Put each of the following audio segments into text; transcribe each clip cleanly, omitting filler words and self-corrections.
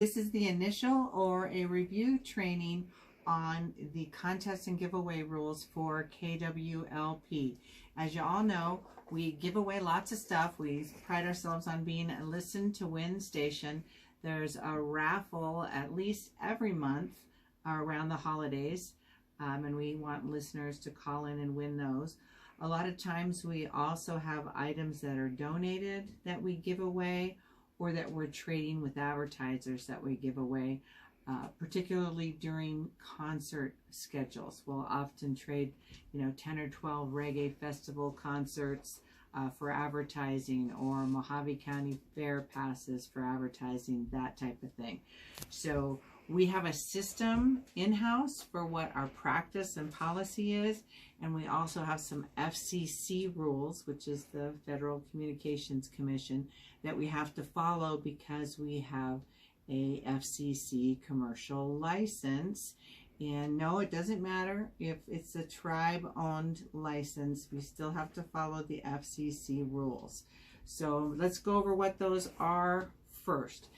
This is the initial or a review training on the contest and giveaway rules for KWLP. As you all know, we give away lots of stuff. We pride ourselves on being a listen to win station. There's a raffle at least every month around the holidays, and we want listeners to call in and win those. A lot of times we also have items that are donated that we give away, or that we're trading with advertisers that we give away, particularly during concert schedules. We'll often trade, 10 or 12 reggae festival concerts for advertising, or Mojave County Fair passes for advertising, that type of thing. So we have a system in-house for what our practice and policy is, and we also have some FCC rules, which is the Federal Communications Commission, that we have to follow because we have a FCC commercial license. And no, it doesn't matter if it's a tribe-owned license, we still have to follow the FCC rules. So let's go over what those are first.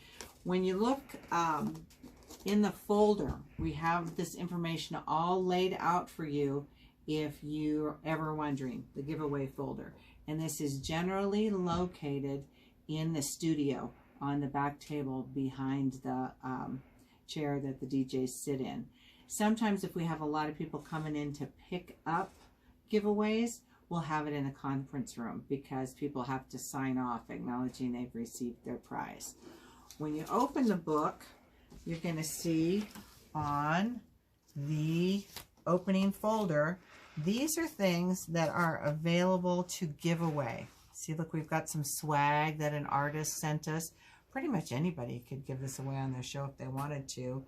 When you look in the folder, we have this information all laid out for you if you're ever wondering, the giveaway folder. And this is generally located in the studio on the back table behind the chair that the DJs sit in. Sometimes if we have a lot of people coming in to pick up giveaways, we'll have it in the conference room because people have to sign off acknowledging they've received their prize. When you open the book, you're going to see on the opening folder, these are things that are available to give away. See, look, we've got some swag that an artist sent us. Pretty much anybody could give this away on their show if they wanted to.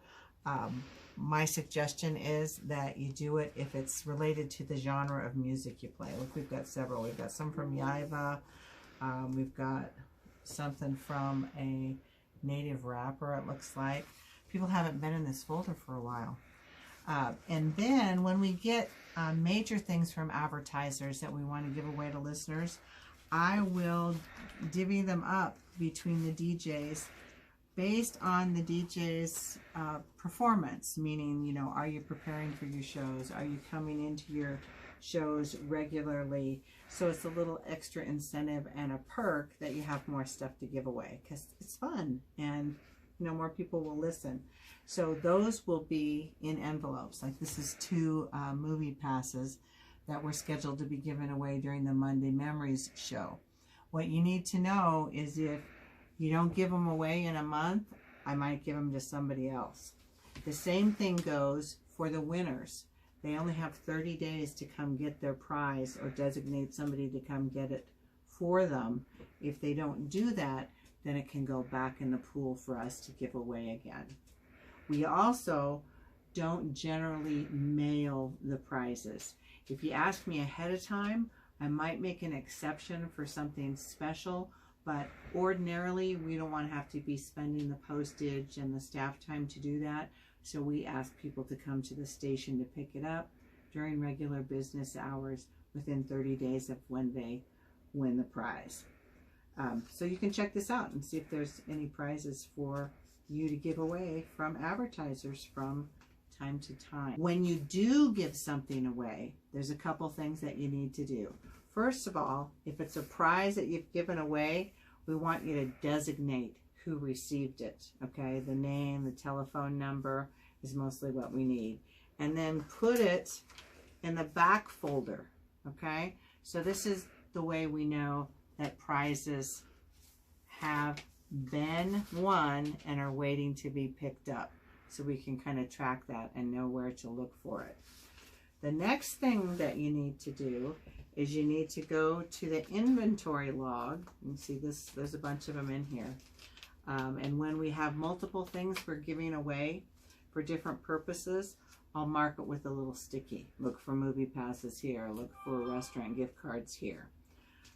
My suggestion is that you do it if it's related to the genre of music you play. Look, we've got several. We've got some from Yaiva. We've got something from a native rapper, it looks like. People haven't been in this folder for a while. And then when we get major things from advertisers that we want to give away to listeners, I will divvy them up between the DJs based on the DJ's performance, meaning, are you preparing for your shows? Are you coming into your shows regularly? So it's a little extra incentive and a perk that you have more stuff to give away because it's fun and more people will listen. So those will be in envelopes. Like this is 2 movie passes that were scheduled to be given away during the Monday Memories show. What you need to know is if you don't give them away in a month, I might give them to somebody else. The same thing goes for the winners. They only have 30 days to come get their prize or designate somebody to come get it for them. If they don't do that, then it can go back in the pool for us to give away again. We also don't generally mail the prizes. If you ask me ahead of time, I might make an exception for something special, but ordinarily we don't want to have to be spending the postage and the staff time to do that. So we ask people to come to the station to pick it up during regular business hours within 30 days of when they win the prize. So you can check this out and see if there's any prizes for you to give away from advertisers from time to time. When you do give something away, there's a couple things that you need to do. First of all, if it's a prize that you've given away, we want you to designate who received it, okay? The name, the telephone number is mostly what we need. And then put it in the back folder, okay? So this is the way we know that prizes have been won and are waiting to be picked up. So we can kind of track that and know where to look for it. The next thing that you need to do is you need to go to the inventory log. You can see this, there's a bunch of them in here. And when we have multiple things we're giving away for different purposes, I'll mark it with a little sticky. Look for movie passes here, look for restaurant gift cards here.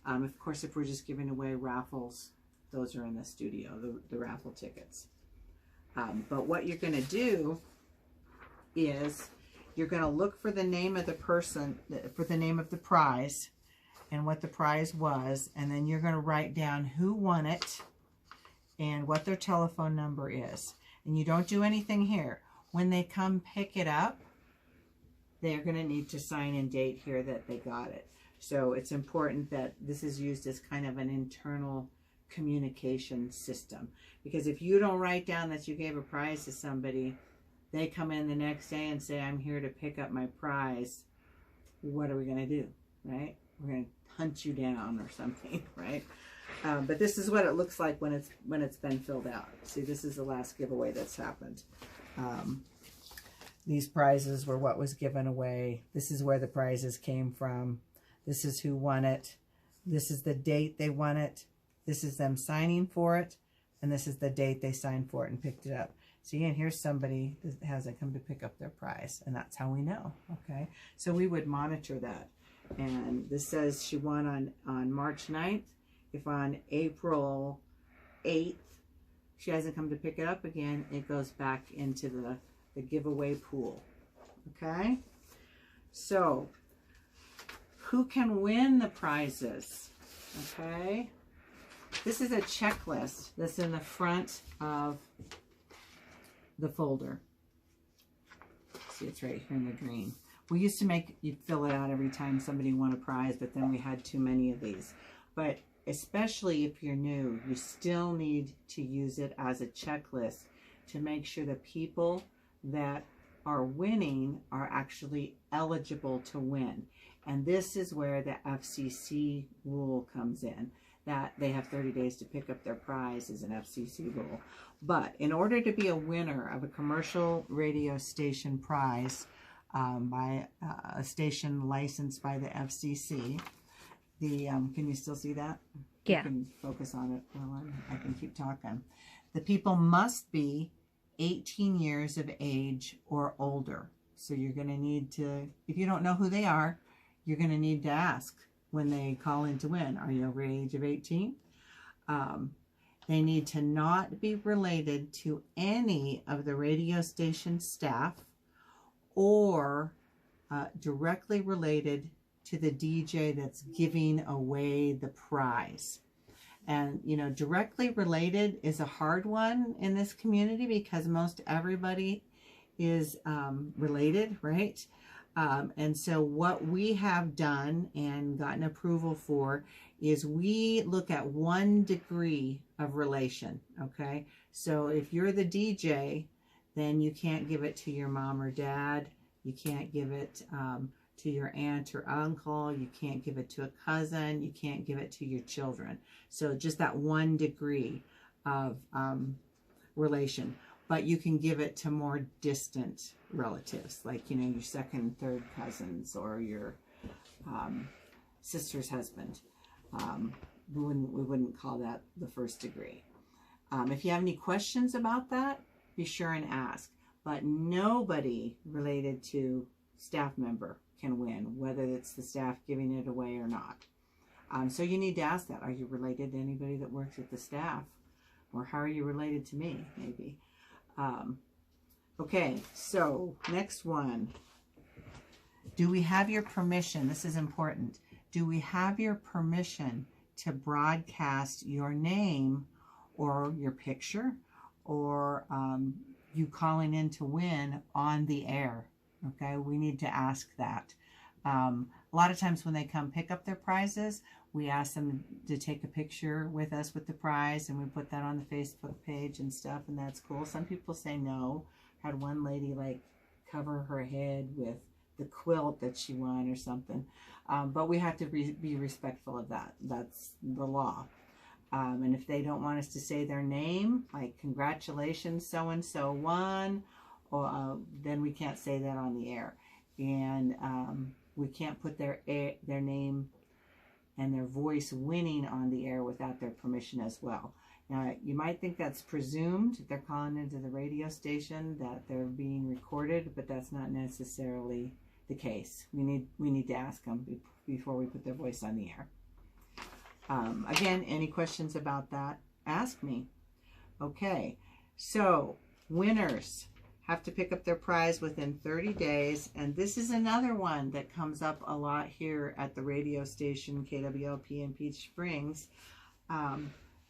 Of course, if we're just giving away raffles, those are in the studio, the raffle tickets. But what you're going to do is you're going to look for the name of the person, for the name of the prize and what the prize was, and then you're going to write down who won it and what their telephone number is. and you don't do anything here, when they come pick it up, they're going to need to sign and date here that they got it. So it's important that this is used as kind of an internal communication system, because if you don't write down that you gave a prize to somebody, they come in the next day and say, I'm here to pick up my prize. What are we going to do, right? We're going to hunt you down or something, right? But this is what it looks like when it's been filled out. See, this is the last giveaway that's happened. These prizes were what was given away. This is where the prizes came from. This is who won it. This is the date they won it. This is them signing for it. And this is the date they signed for it and picked it up. See, and here's somebody that hasn't come to pick up their prize. And that's how we know, okay? So we would monitor that. And this says she won on March 9th. If on April 8th she hasn't come to pick it up again, it goes back into the giveaway pool, okay? So who can win the prizes, okay? This is a checklist that's in the front of the folder. See, it's right here in the green. We used to make you fill it out every time somebody won a prize, but then we had too many of these. But especially if you're new, you still need to use it as a checklist to make sure the people that are winning are actually eligible to win. And this is where the FCC rule comes in, that they have 30 days to pick up their prize is an FCC rule. But in order to be a winner of a commercial radio station prize by a station licensed by the FCC, can you still see that? Yeah. You can focus on it while I can keep talking. The people must be 18 years of age or older. So you're going to need to, if you don't know who they are, you're going to need to ask when they call in to win, are you over the age of 18? They need to not be related to any of the radio station staff or directly related to the DJ that's giving away the prize. And, you know, directly related is a hard one in this community because most everybody is related, right? And so what we have done and gotten approval for is we look at 1 degree of relation, okay? So if you're the DJ, then you can't give it to your mom or dad. You can't give it to your aunt or uncle. You can't give it to a cousin. You can't give it to your children. So just that 1 degree of relation. But you can give it to more distant relatives, like, you know, your second and third cousins or your sister's husband. We wouldn't call that the 1st degree. If you have any questions about that, be sure and ask. But nobody related to staff member can win, whether it's the staff giving it away or not. So you need to ask that. Are you related to anybody that works at the staff? Or how are you related to me, maybe? Okay, so next one. Do we have your permission? This is important. Do we have your permission to broadcast your name or your picture or you calling in to win on the air? Okay, we need to ask that. A lot of times when they come pick up their prizes, we ask them to take a picture with us with the prize, and we put that on the Facebook page and stuff, and that's cool. Some people say no. Had one lady like cover her head with the quilt that she won or something. But we have to be respectful of that. That's the law. And if they don't want us to say their name, like congratulations, so-and-so won, or, then we can't say that on the air. And we can't put their name and their voice winning on the air without their permission as well. Now, you might think that's presumed if they're calling into the radio station that they're being recorded, but that's not necessarily the case. We need to ask them before we put their voice on the air. Again, any questions about that, ask me. Okay, so winners have to pick up their prize within 30 days. And this is another one that comes up a lot here at the radio station, KWLP in Peach Springs.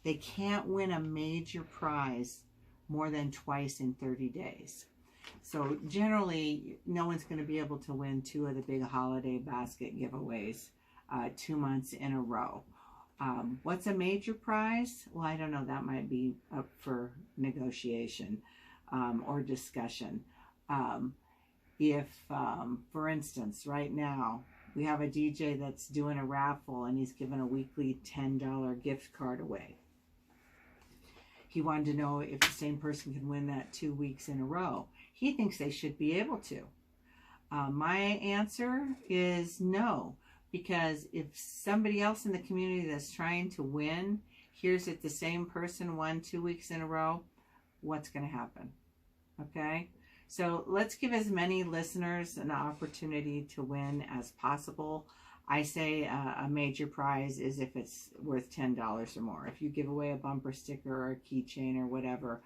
They can't win a major prize more than twice in 30 days. So generally, no one's going to be able to win 2 of the big holiday basket giveaways 2 months in a row. What's a major prize? Well, I don't know. That might be up for negotiation or discussion. If, for instance, right now, we have a DJ that's doing a raffle and he's giving a weekly $10 gift card away. He wanted to know if the same person can win that 2 weeks in a row. He thinks they should be able to. My answer is no, because if somebody else in the community that's trying to win hears that the same person won 2 weeks in a row, what's going to happen? Okay? So let's give as many listeners an opportunity to win as possible. I say a major prize is if it's worth $10 or more. If you give away a bumper sticker or a keychain or whatever,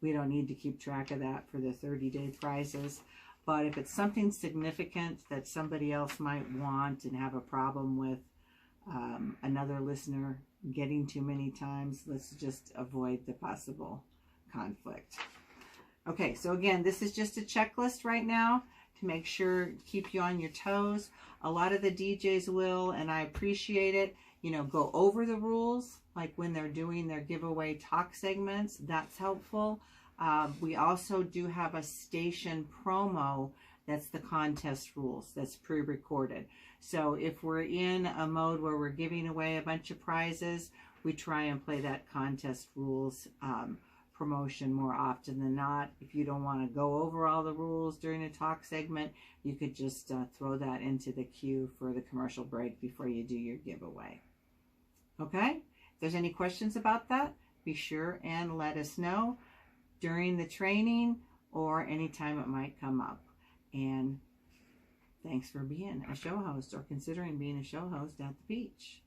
we don't need to keep track of that for the 30-day prizes. But if it's something significant that somebody else might want and have a problem with another listener getting too many times, let's just avoid the possible conflict. Okay, so again, this is just a checklist right now to make sure, keep you on your toes. A lot of the DJs will, and I appreciate it, you know, go over the rules, like when they're doing their giveaway talk segments. That's helpful. We also do have a station promo that's the contest rules, that's pre-recorded. So if we're in a mode where we're giving away a bunch of prizes, we try and play that contest rules promotion more often than not. If you don't want to go over all the rules during a talk segment, you could just throw that into the queue for the commercial break before you do your giveaway. Okay? If there's any questions about that, be sure and let us know during the training or anytime it might come up. And thanks for being a show host or considering being a show host at the beach.